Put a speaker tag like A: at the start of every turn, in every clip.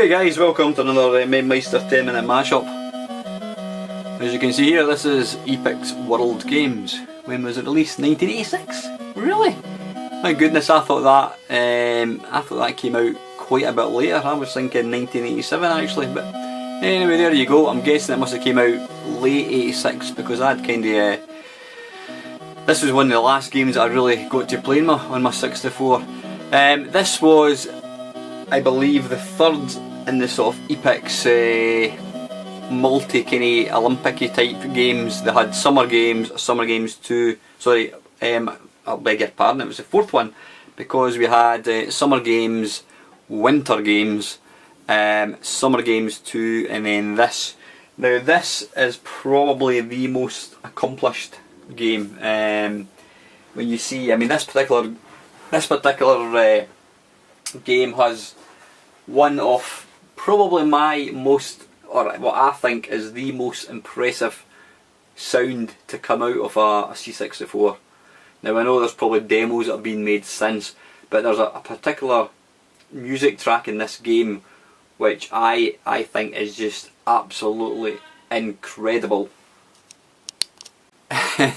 A: Hey guys, welcome to another Mamemeister 10-minute mashup. As you can see here, this is Epyx World Games. When was it released? 1986? Really? My goodness, I thought that came out quite a bit later. I was thinking 1987 actually, but anyway, there you go. I'm guessing it must have came out late 86 because I'd kinda this was one of the last games that I really got to play on my 64. This was, I believe, the third in the sort of Epyx multi kinda Olympic type games. They had Summer Games 2, sorry, I beg your pardon, it was the fourth one, because we had Summer Games, Winter Games, Summer Games 2, and then this. Now this is probably the most accomplished game. When you see, I mean, this particular game has one of probably my most, or what I think is the most impressive sound to come out of a C64. Now I know there's probably demos that have been made since, but there's a particular music track in this game which I think is just absolutely incredible.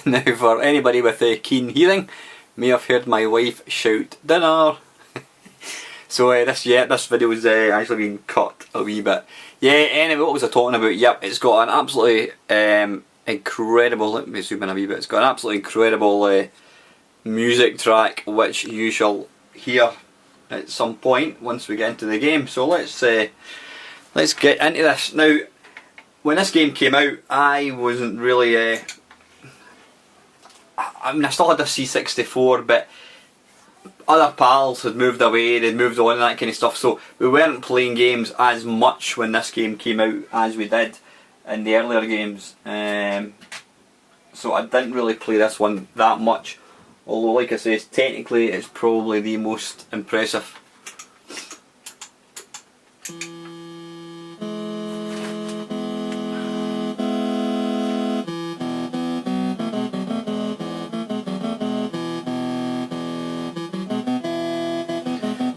A: Now for anybody with keen hearing, may have heard my wife shout dinner. So this video has actually been cut a wee bit. Yeah, anyway, what was I talking about? Yep, it's got an absolutely incredible, let me zoom in a wee bit, it's got an absolutely incredible music track which you shall hear at some point once we get into the game. So let's get into this. Now, when this game came out, I wasn't really I mean, I still had a C64, but other pals had moved away, they'd moved on and that kind of stuff, so we weren't playing games as much when this game came out as we did in the earlier games. So I didn't really play this one that much, although like I say, technically it's probably the most impressive.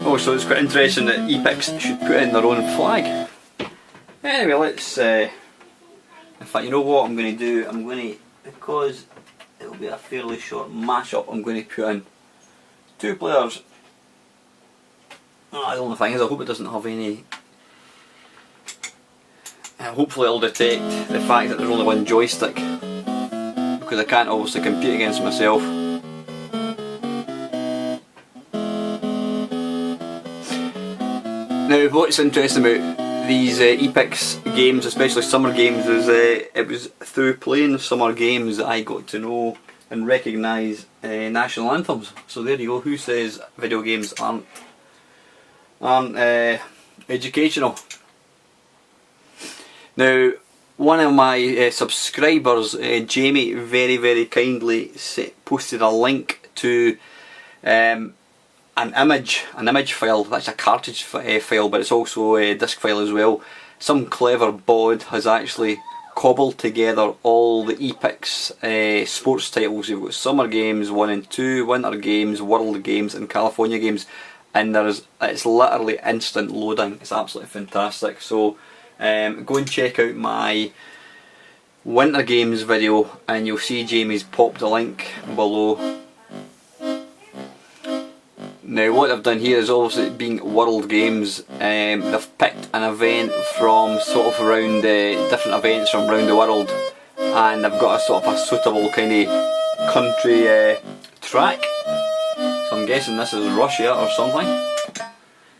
A: Oh, so it's quite interesting that Epyx should put in their own flag. Anyway, let's, in fact, you know what I'm going to do? I'm going to, because it'll be a fairly short mashup, I'm going to put in 2 players. The only thing is, I hope it doesn't have any, hopefully it'll detect the fact that there's only one joystick, because I can't obviously compete against myself. Now, what's interesting about these Epyx games, especially Summer Games, is it was through playing Summer Games that I got to know and recognise national anthems. So there you go. Who says video games aren't educational? Now, one of my subscribers, Jamie, very kindly posted a link to an image file. That's a cartridge file, but it's also a disc file as well. Some clever bod has actually cobbled together all the Epyx sports titles. You've got Summer Games 1 and 2, Winter Games, World Games and California Games, and it's literally instant loading. It's absolutely fantastic. So go and check out my Winter Games video and you'll see Jamie's popped a link below. Now what I've done here is, obviously being World Games, they've picked an event from sort of around different events from around the world, and they've got a sort of a suitable kind of country track. So I'm guessing this is Russia or something.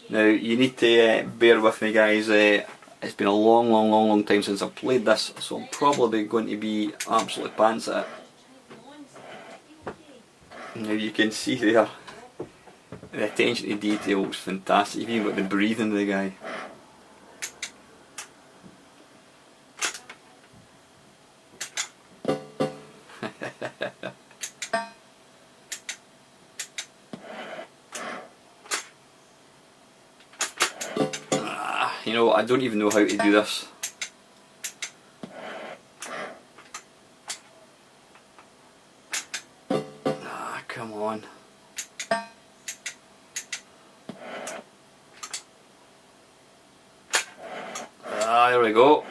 A: Now you need to bear with me guys, it's been a long time since I've played this, so I'm probably going to be absolutely pants at it. Now you can see there, the attention to detail was fantastic. You've even got the breathing of the guy. You know, I don't even know how to do this. Come on. we go.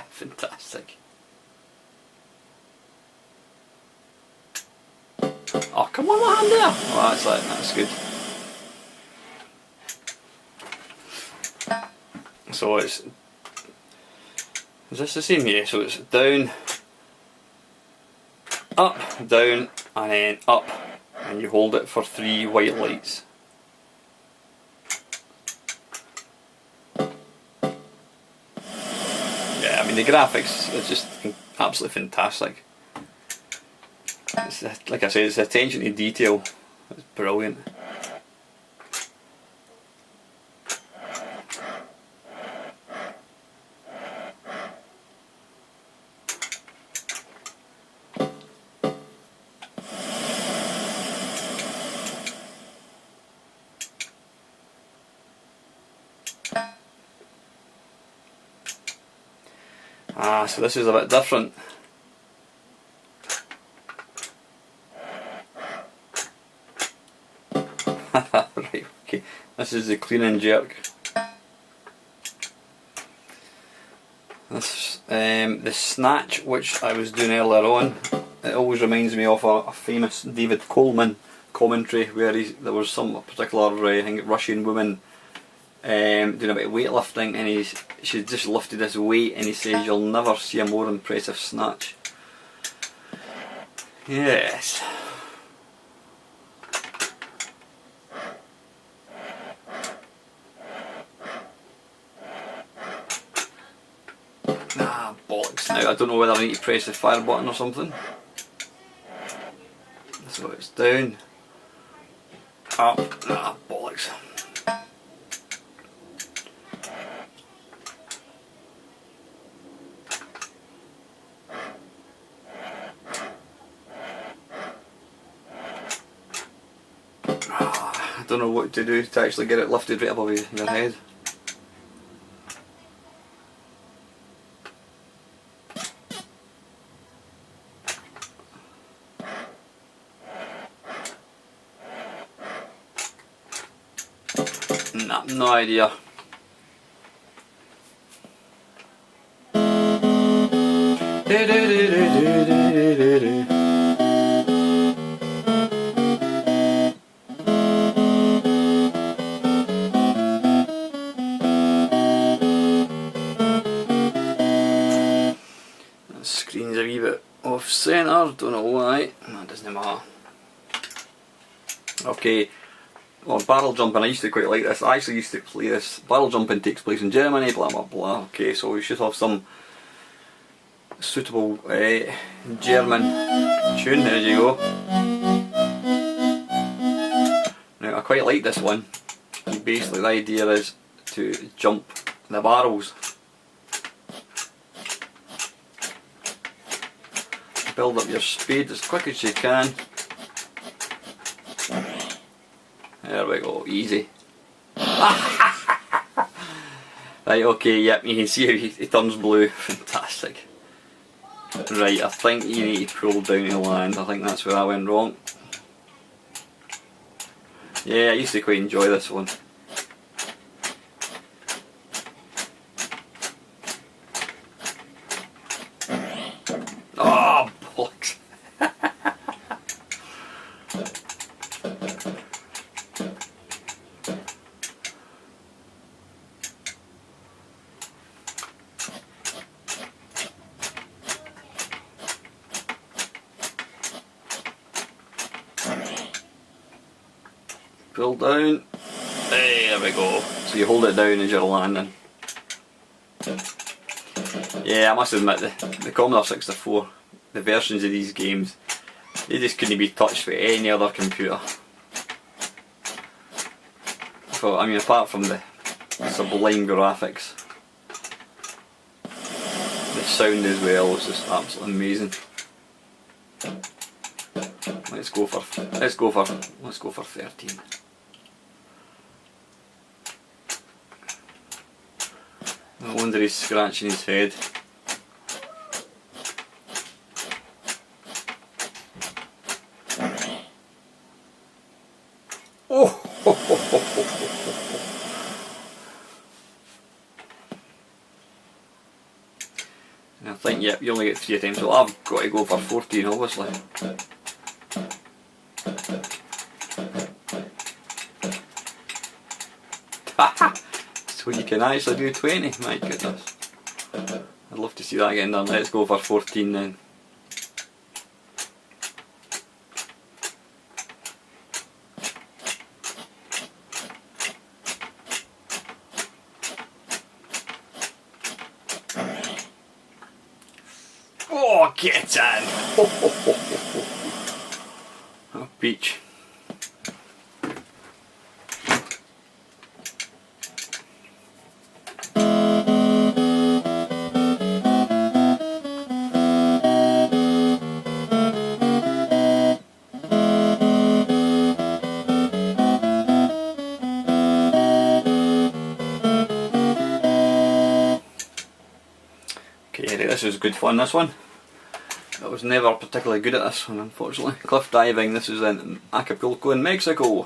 A: Fantastic. Oh, come on, my hand there. Oh, that's good. So is this the same? Yeah, so it's down, up, down, and then up, and you hold it for 3 white lights. Yeah, I mean the graphics are just absolutely fantastic. It's, like I said, it's attention to detail. It's brilliant. Ah, so this is a bit different. Right, okay. This is the clean and jerk. This, the snatch, which I was doing earlier on, it always reminds me of a famous David Coleman commentary where there was some particular, I think, Russian woman doing a bit of weightlifting, and she just lifted this weight, and he says, "You'll never see a more impressive snatch." Yes. Ah, bollocks. Now I don't know whether I need to press the fire button or something. So it's down, up, ah, bollocks. I don't know what to do to actually get it lifted right above your head. Nah, no idea. The screen's a wee bit off centre, don't know why. That doesn't matter. Okay. Well, barrel jumping, I used to quite like this. I actually used to play this. Barrel jumping takes place in Germany, blah blah blah. Okay, so we should have some suitable German tune. There you go. Now I quite like this one. And basically the idea is to jump the barrels. Build up your speed as quick as you can. There we go, easy. Right, okay, yep, you can see how he turns blue. Fantastic. Right, I think you need to pull down to land. I think that's where I went wrong. Yeah, I used to quite enjoy this one. Oh, bollocks. Pull down. There we go. So you hold it down as you're landing. Yeah, I must admit the Commodore 64, the versions of these games, they just couldn't be touched with any other computer. So, I mean, apart from the sublime graphics, the sound as well was just absolutely amazing. Let's go for 13. No wonder he's scratching his head. Oh! Yep, you only get 3 attempts, so I've got to go for 14 obviously. So you can actually do 20, my goodness. I'd love to see that getting done. Let's go for 14 then. Oh, get in! Oh, peach. Okay, this was good fun, this one. I was never particularly good at this one, unfortunately. Cliff diving, this is in Acapulco in Mexico.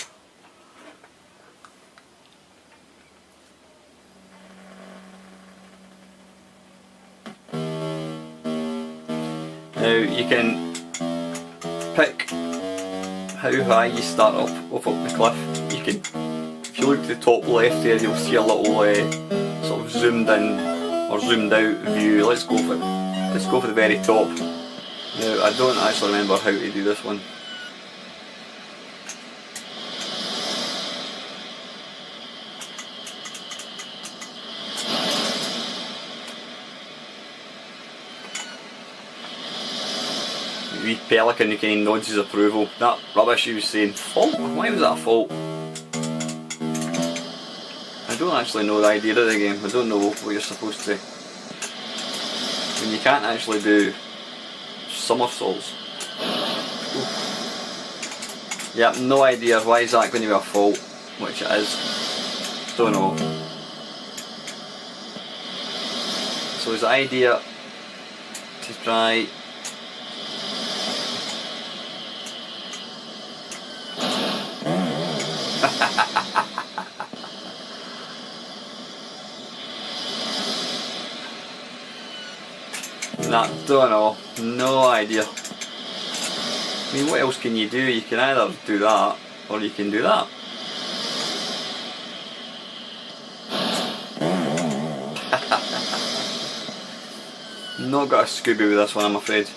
A: Now you can pick how high you start off up the cliff. You can, if you look at the top left there, you'll see a little sort of zoomed in or zoomed out view. Let's go for the very top. Now I don't actually remember how to do this one. The wee pelican again nods his approval. That rubbish he was saying, fault? Why was that a fault? I don't actually know the idea of the game. I don't know what you're supposed to. When you can't actually do somersaults. Ooh. Yep, no idea why is that going to be a fault, which it is. Don't know. So is the idea to try Nah, don't know. No idea. I mean, what else can you do? You can either do that, or you can do that. Not got a Scooby with this one, I'm afraid.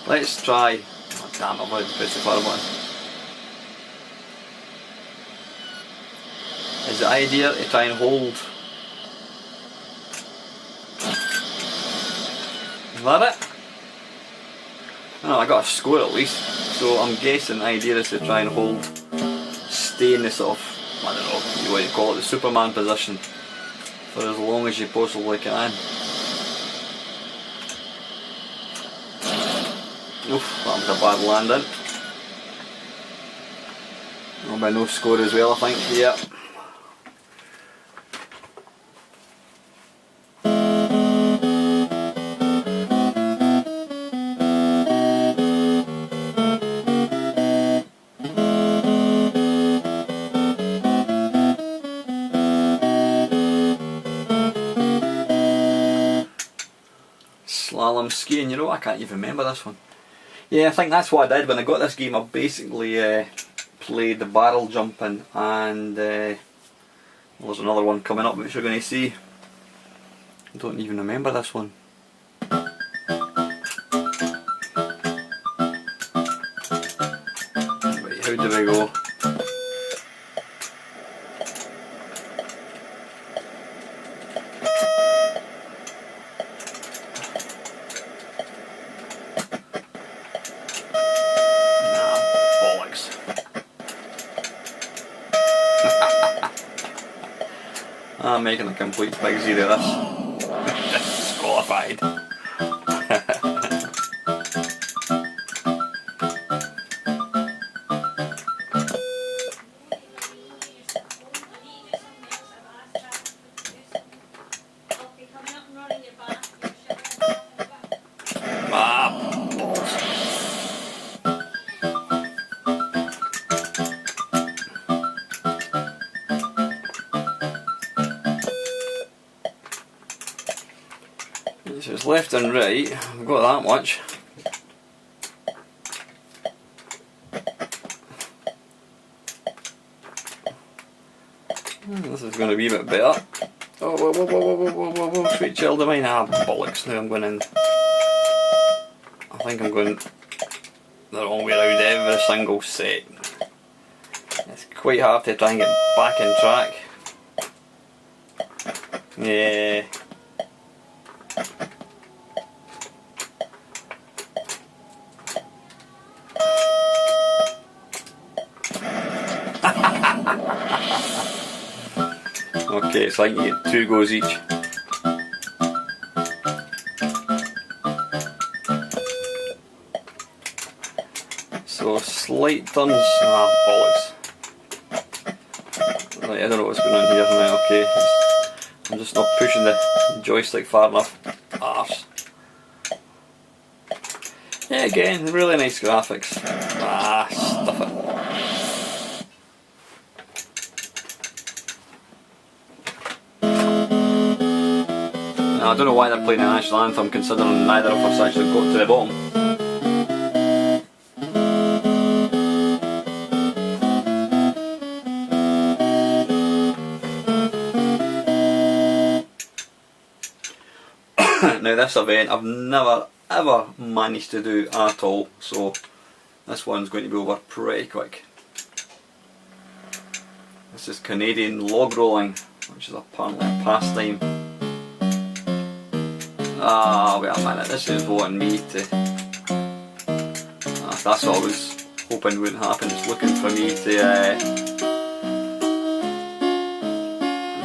A: Let's try. Oh, damn, I've already pressed the fire button. Is the idea to try and hold? Is that it? Oh, I got a score at least. So I'm guessing the idea is to try and hold, stay in the sort of, I don't know what you call it, the Superman position for as long as you possibly can. Oof, that was a bad landing. Oh, by no score as well, I think. Yep. Slalom skiing, you know, I can't even remember this one. Yeah, I think that's what I did when I got this game. I basically played the barrel jumping, and well, there's another one coming up which you're going to see. I don't even remember this one. Right, how do we go? I'm making a complete big zero of this. Disqualified. left and right, I've got that much. This is going to be a bit better. Oh, whoa, whoa, whoa, whoa, whoa, whoa, whoa, sweet child of mine. Ah, bollocks, now I'm going in. I think I'm going the wrong way around every single set. It's quite hard to try and get back in track. Yeah. Okay, it's like you get 2 goes each. So slight turns, bollocks. Right, I don't know what's going on here now, okay. I'm just not pushing the joystick far enough. Arse. Yeah, again, really nice graphics. Stuff it. I don't know why they're playing the national anthem considering neither of us actually got to the bottom. Now this event I've never ever managed to do at all, so this one's going to be over pretty quick. This is Canadian log rolling, which is apparently a pastime. Wait a minute, this is wanting me to... that's what I was hoping wouldn't happen, it's looking for me to...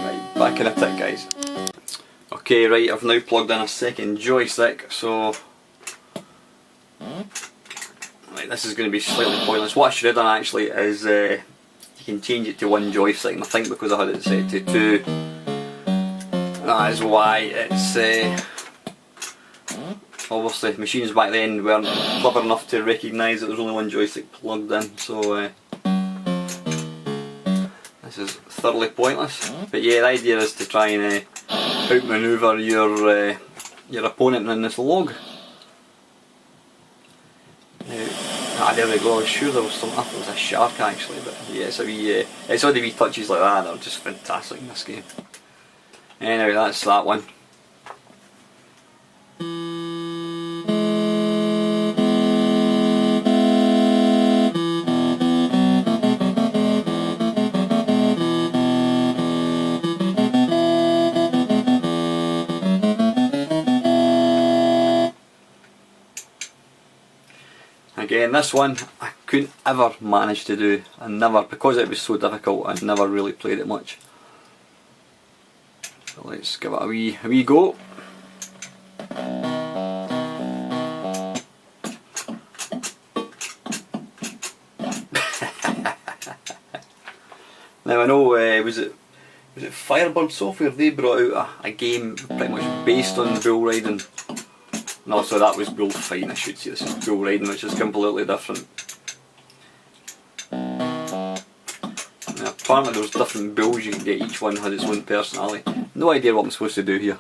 A: Right, back in a tick guys. Okay, right, I've now plugged in a second joystick, so... Right, this is going to be slightly pointless. What I should have done actually is you can change it to 1 joystick, and I think because I had it set to 2, that is why it's... Obviously, machines back then weren't clever enough to recognise that there's only 1 joystick plugged in, so this is thoroughly pointless. But yeah, the idea is to try and outmanoeuvre your opponent in this log. Now, there we go. I was sure there was something. I thought it was a shark actually, but yeah, it's all the wee touches like that that are just fantastic in this game. Anyway, that's that one. Again, this one I couldn't ever manage to do, and never, because it was so difficult, I never really played it much. So let's give it a wee go. Now I know, was it Firebird Software? They brought out a game pretty much based on bull riding. No, so that was bullfighting, I should say. This is bull riding, which is completely different. Now, apparently there's different bulls you can get, each one had its own personality. No idea what I'm supposed to do here.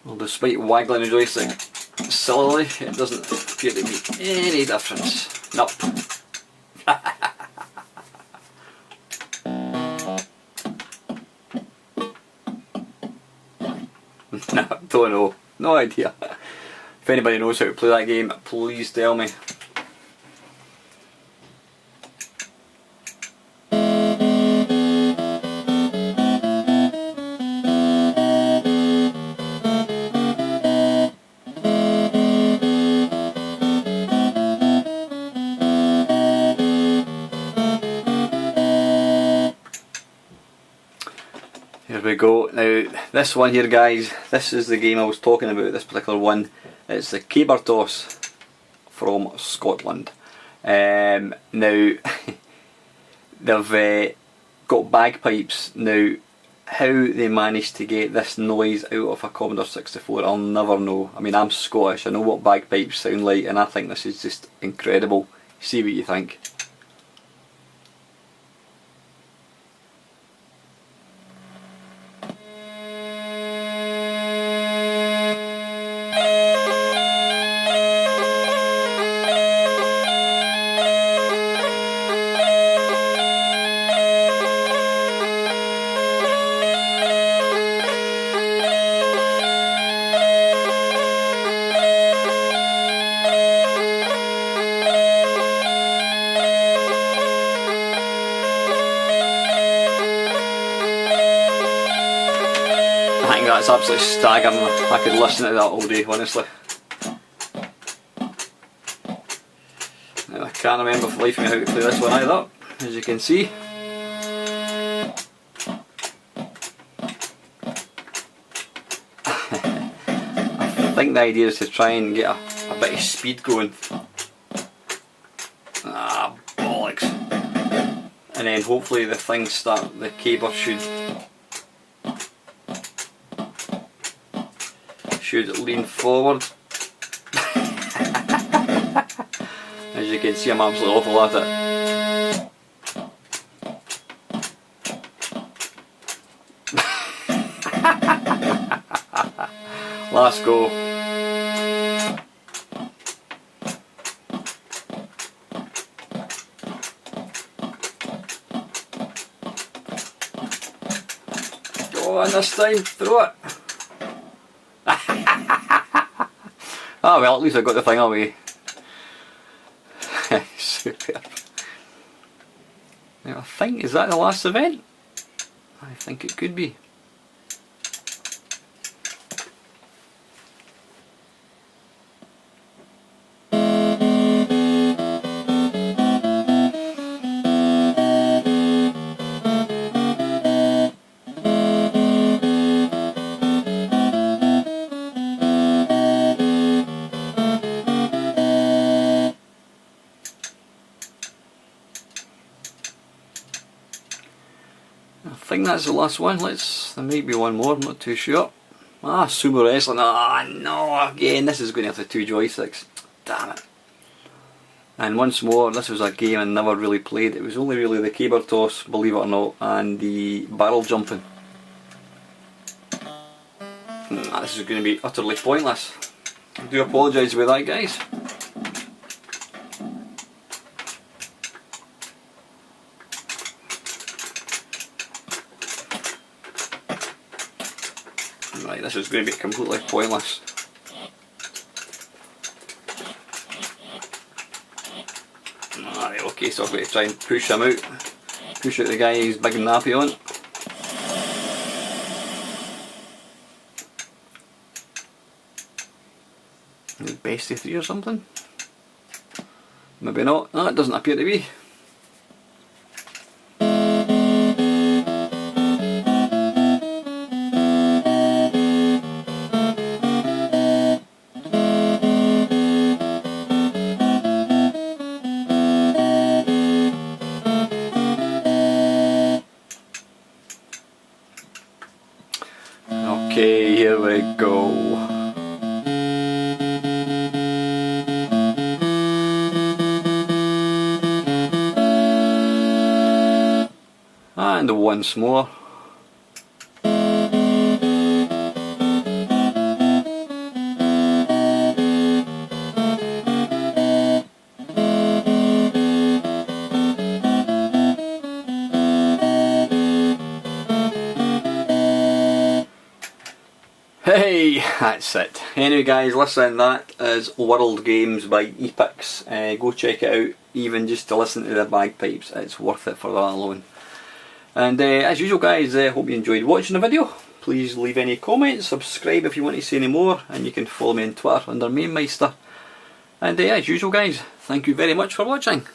A: Well, despite waggling the joystick sillily, it doesn't appear to make any difference. Nope. No, don't know. No idea. If anybody knows how to play that game, please tell me. Here we go. Now this one here guys, this is the game I was talking about, this particular one. It's the Commodore from Scotland. Now they've got bagpipes. Now how they managed to get this noise out of a Commodore 64 I'll never know. I mean, I'm Scottish, I know what bagpipes sound like, and I think this is just incredible. See what you think. That's absolutely staggering. I could listen to that all day, honestly. Now, I can't remember for the life of me how to play this one either, as you can see. I think the idea is to try and get a bit of speed going. Ah, bollocks. And then hopefully the caber should lean forward. As you can see, I'm absolutely awful at it. Last go. Go on this time, throw it. Ah well, at least I got the thing away. Superb. Now I think, is that the last event? I think it could be. I think that's the last one. There might be one more, I'm not too sure. Ah, sumo wrestling. Ah no, again, this is going to have the two joysticks. Damn it. And once more, this was a game I never really played. It was only really the caber toss, believe it or not, and the barrel jumping. This is going to be utterly pointless. I do apologise with that, guys. Right, this is going to be completely pointless. Alright, okay, so I've got to try and push him out. Push out the guy he's big and nappy on. Best of 3 or something? Maybe not. No, it doesn't appear to be. Okay, here we go. And once more. Hey, that's it. Anyway guys, listen, that is World Games by Epyx. Go check it out, even just to listen to the bagpipes, it's worth it for that alone. And as usual guys, hope you enjoyed watching the video. Please leave any comments, subscribe if you want to see any more, and you can follow me on Twitter under Mamemeister. And as usual guys, thank you very much for watching.